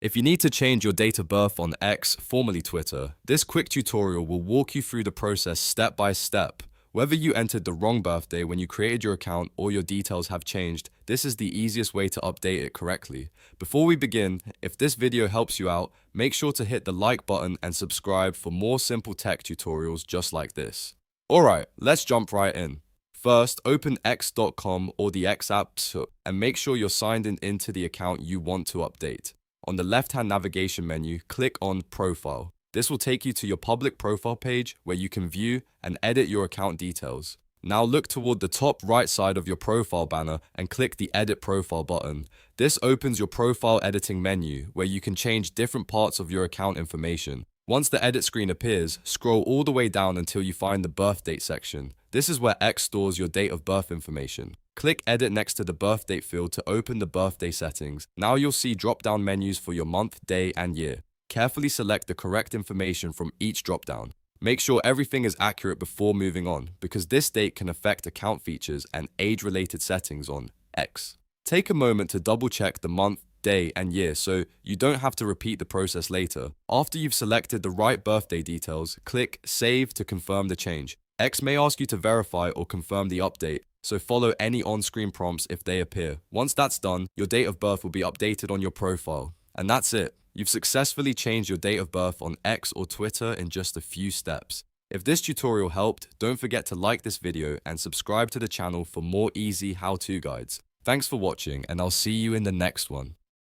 If you need to change your date of birth on X, formerly Twitter, this quick tutorial will walk you through the process step by step. Whether you entered the wrong birthday when you created your account or your details have changed, this is the easiest way to update it correctly. Before we begin, if this video helps you out, make sure to hit the like button and subscribe for more simple tech tutorials just like this. Alright, let's jump right in. First, open x.com or the X app and make sure you're signed into the account you want to update. On the left-hand navigation menu, click on Profile. This will take you to your public profile page where you can view and edit your account details. Now look toward the top right side of your profile banner and click the Edit Profile button. This opens your profile editing menu where you can change different parts of your account information. Once the edit screen appears, scroll all the way down until you find the birth date section. This is where X stores your date of birth information. Click Edit next to the birth date field to open the birthday settings. Now you'll see drop-down menus for your month, day, and year. Carefully select the correct information from each drop-down. Make sure everything is accurate before moving on, because this date can affect account features and age-related settings on X. Take a moment to double-check the month, day, and year so you don't have to repeat the process later. After you've selected the right birthday details, click Save to confirm the change. X may ask you to verify or confirm the update, so follow any on-screen prompts if they appear. Once that's done, your date of birth will be updated on your profile. And that's it. You've successfully changed your date of birth on X or Twitter in just a few steps. If this tutorial helped, don't forget to like this video and subscribe to the channel for more easy how-to guides. Thanks for watching, and I'll see you in the next one.